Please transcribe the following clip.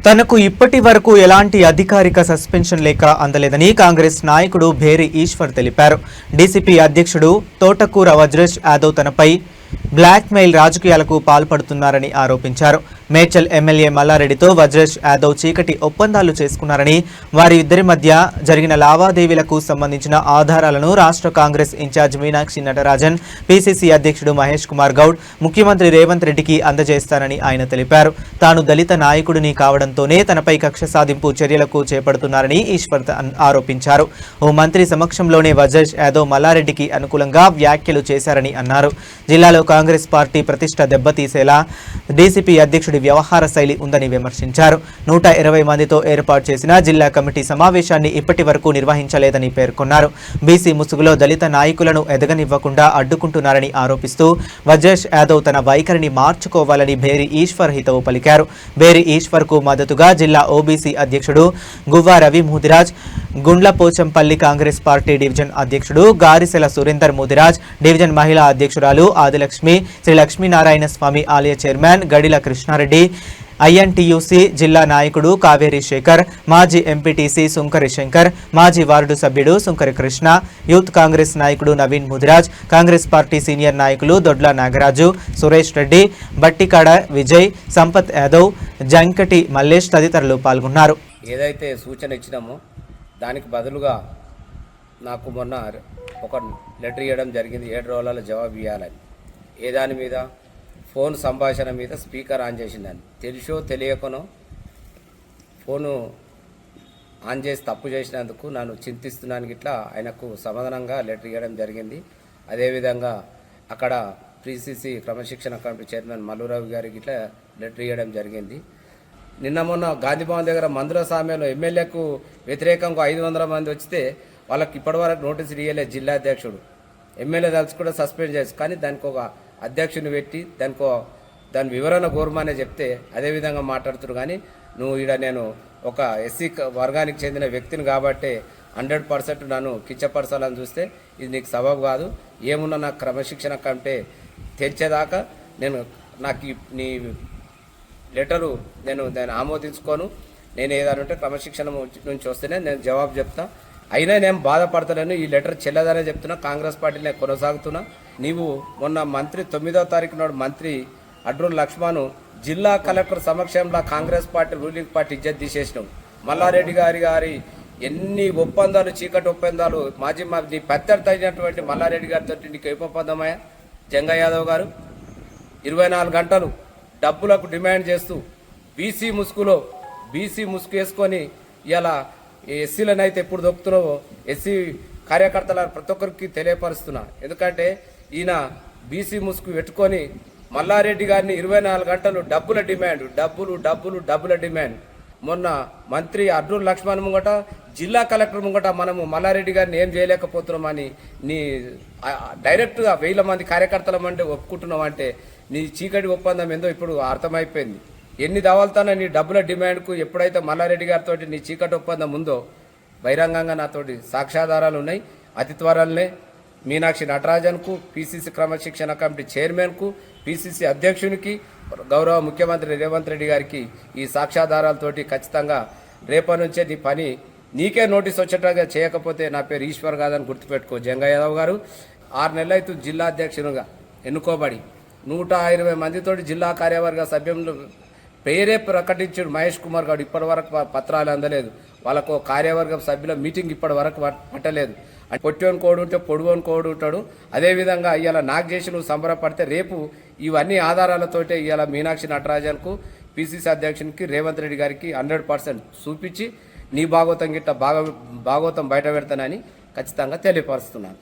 తనకు ఇప్పటి వరకు ఎలాంటి అధికారిక సస్పెన్షన్ లేఖ అందలేదని కాంగ్రెస్ నాయకుడు భేరి ఈశ్వర్ తెలిపారు. డీసీపీ అధ్యక్షుడు తోటకూర వజ్రేష్ యాదవ్ తనపై బ్లాక్మెయిల్ రాజకీయాలకు పాల్పడుతున్నారని ఆరోపించారు. మేడ్చల్ ఎమ్మెల్యే మల్లారెడ్డితో వజ్రేష్ యాదవ్ చీకటి ఒప్పందాలు చేసుకున్నారని, వారి ఇద్దరి మధ్య జరిగిన లావాదేవీలకు సంబంధించిన ఆధారాలను రాష్ట్ర కాంగ్రెస్ ఇన్ఛార్జ్ మీనాక్షి నటరాజన్, పీసీసీ అధ్యక్షుడు మహేష్ కుమార్ గౌడ్, ముఖ్యమంత్రి రేవంత్ రెడ్డికి అందజేస్తానని ఆయన తెలిపారు. తాను దళిత నాయకుడిని కావడంతోనే తనపై కక్ష సాధింపు చర్యలకు చేపడుతున్నారని ఈశ్వర్ ఆరోపించారు. ఓ మంత్రి సమక్షంలోనే వజ్రేష్ యాదవ్ మల్లారెడ్డికి అనుకూలంగా వ్యాఖ్యలు చేశారని అన్నారు. జిల్లాలో కాంగ్రెస్ పార్టీ ప్రతిష్ట దెబ్బతీసేలా డీసీపీ అధ్యక్షుడి వ్యవహార శైలి ఉందని విమర్శించారు. 120 మందితో ఏర్పాటు చేసిన జిల్లా కమిటీ సమావేశాన్ని ఇప్పటి వరకు నిర్వహించలేదని పేర్కొన్నారు. బీసీ ముసుగులో దళిత నాయకులను ఎదగనివ్వకుండా అడ్డుకుంటున్నారని ఆరోపిస్తూ వజ్రేష్ యాదవ్ తన వైఖరిని మార్చుకోవాలని భేరి ఈశ్వర్ హితవు పలికారు. భేరి ఈశ్వర్ కు మద్దతుగా జిల్లా ఓబీసీ అధ్యక్షుడు గువ్వా రవి ముదిరాజ్, గుండ్లపోచంపల్లి కాంగ్రెస్ పార్టీ డివిజన్ అధ్యక్షుడు గారిసెల సురేందర్ ముదిరాజ్, డివిజన్ మహిళా అధ్యక్షురాలు ఆదిలక్ష్మి, శ్రీ లక్ష్మీనారాయణ స్వామి ఆలయ చైర్మన్ గడిల కృష్ణారెడ్డి, ఐఎన్టీయూసీ జిల్లా నాయకుడు కావేరి శేఖర్, మాజీ ఎంపీటీసీ సుంకరి శంకర్, మాజీ వార్డు సభ్యుడు సుంకరి కృష్ణ, యూత్ కాంగ్రెస్ నాయకుడు నవీన్ ముదిరాజ్, కాంగ్రెస్ పార్టీ సీనియర్ నాయకులు దొడ్ల నాగరాజు, సురేష్ రెడ్డి, బట్టికాడ విజయ్, సంపత్ యాదవ్, జంకటి మల్లేష్ తదితరులు పాల్గొన్నారు. ఏదైతే సూచన ఇచ్చినామో దానికి బదులుగా నాకు మొన్న ఒక లెటర్ ఇవ్వడం జరిగింది. 7 రోజులలో జవాబు ఇవ్వాలని. ఏ దాని మీద? ఫోన్ సంభాషణ మీద స్పీకర్ ఆన్ చేసిందని తెలుసో తెలియకనో ఫోను ఆన్ చేసి తప్పు చేసినందుకు నన్ను చింతిస్తున్నాను. ఇట్లా ఆయనకు సమాధానంగా లెటర్ ఇవ్వడం జరిగింది. అదేవిధంగా అక్కడ పీసీసీ క్రమశిక్షణ కమిటీ చైర్మన్ మల్లురావు గారికి ఇట్లా లెటర్ ఇవ్వడం జరిగింది. నిన్న మొన్న గాంధీభవన్ దగ్గర మందుల సామ్యంలో ఎమ్మెల్యేకు వ్యతిరేకంగా 500 మంది వస్తే వాళ్ళకి ఇప్పటివరకు నోటీసులు ఇవ్వలేదు జిల్లా అధ్యక్షుడు. ఎమ్మెల్యే దళిత కూడా సస్పెండ్ చేసి, కానీ దానికి ఒక అధ్యక్షుని పెట్టి దాని వివరణ గోర్మానే చెప్తే అదేవిధంగా మాట్లాడుతున్నారు. కానీ నువ్వు ఇక్కడ నేను ఒక ఎస్సీ వర్గానికి చెందిన వ్యక్తిని కాబట్టి 100% నన్ను కిచ్చపరచాలని చూస్తే ఇది నీకు సబబు కాదు. ఏమున్నా నాకు క్రమశిక్షణ కంటే తెచ్చేదాకా నాకు నీ లెటరు నేను ఆమోదించుకోను. నేను ఏదనంటే క్రమశిక్షణ నుంచి వస్తేనే నేను జవాబు చెప్తా. అయినా నేను బాధపడతలేను. ఈ లెటర్ చెల్లదనే చెప్తున్నా. కాంగ్రెస్ పార్టీని నేను కొనసాగుతున్నా. నీవు మొన్న మంత్రి 9వ తారీఖు నాడు మంత్రి అడ్రూరు లక్ష్మణ్ జిల్లా కలెక్టర్ సమక్షంలో కాంగ్రెస్ పార్టీ రూలింగ్ పార్టీ ఇజ్జత్ తీసేసినావు. మల్లారెడ్డి గారి ఎన్ని ఒప్పందాలు, చీకటి ఒప్పందాలు, నీ ప్రత్యర్థి అయినటువంటి మల్లారెడ్డి గారితో నీకు ఏ ఒప్పందమయ్యా? జంగ యాదవ్ గారు 24 గంటలు డబ్బులకు డిమాండ్ చేస్తూ బీసీ ముసుగు వేసుకొని ఇలా ఎస్సీలను అయితే ఎప్పుడు దొక్కుతున్నావో ఎస్సీ కార్యకర్తల ప్రతి ఒక్కరికి తెలియపరుస్తున్నా. ఎందుకంటే ఈయన బీసీ ముసుగు పెట్టుకొని మల్లారెడ్డి గారిని 24 గంటలు డబ్బుల డిమాండ్. మొన్న మంత్రి అడ్రూరు లక్ష్మణ్ ముంగట, జిల్లా కలెక్టర్ ముంగట మనము మల్లారెడ్డి గారిని ఏం చేయలేకపోతున్నామని నీ డైరెక్ట్గా 1000 మంది కార్యకర్తల అంటే ఒప్పుకుంటున్నావు అంటే నీ చీకటి ఒప్పందం ఏందో ఇప్పుడు అర్థమైపోయింది. ఎన్ని దవాలతోనే నీ డబ్బుల డిమాండ్కు ఎప్పుడైతే మల్లారెడ్డి గారితో నీ చీకటి ఒప్పందం ఉందో బహిరంగంగా నాతోటి సాక్ష్యాధారాలు ఉన్నాయి. అతి త్వరలోనే మీనాక్షి నటరాజన్కు, పీసీసీ క్రమశిక్షణ కమిటీ చైర్మన్కు, పీసీసీ అధ్యక్షునికి, గౌరవ ముఖ్యమంత్రి రేవంత్ రెడ్డి గారికి ఈ సాక్ష్యాధారాలతోటి ఖచ్చితంగా రేపటి నుంచే నీ పని నీకే నోటీస్ వచ్చేటట్టుగా చేయకపోతే నా పేరు ఈశ్వర్ కాదని గుర్తుపెట్టుకో. జంగ యాదవ్ గారు 6 నెలలు అయితే జిల్లా అధ్యక్షునిగా ఎన్నుకోబడి 120 మందితోటి జిల్లా కార్యవర్గ సభ్యులు పేరే ప్రకటించాడు మహేష్ కుమార్ గౌడ్. ఇప్పటి వరకు పత్రాలు అందలేదు. వాళ్ళకు కార్యవర్గ సభ్యుల మీటింగ్ ఇప్పటి వరకు పట్టలేదు. పొట్టివని కోడు ఉంటే పొడువని కోడు ఉంటాడు. అదేవిధంగా ఇవాళ నాకు చేసి నువ్వు సంబరపడితే రేపు ఇవన్నీ ఆధారాలతోటే ఇవాళ మీనాక్షి నటరాజన్కు, పీసీసీ అధ్యక్షునికి, రేవంత్ రెడ్డి గారికి 100% చూపించి నీ భాగవతం బయట పెడతానని ఖచ్చితంగా తెలియపరుస్తున్నాను.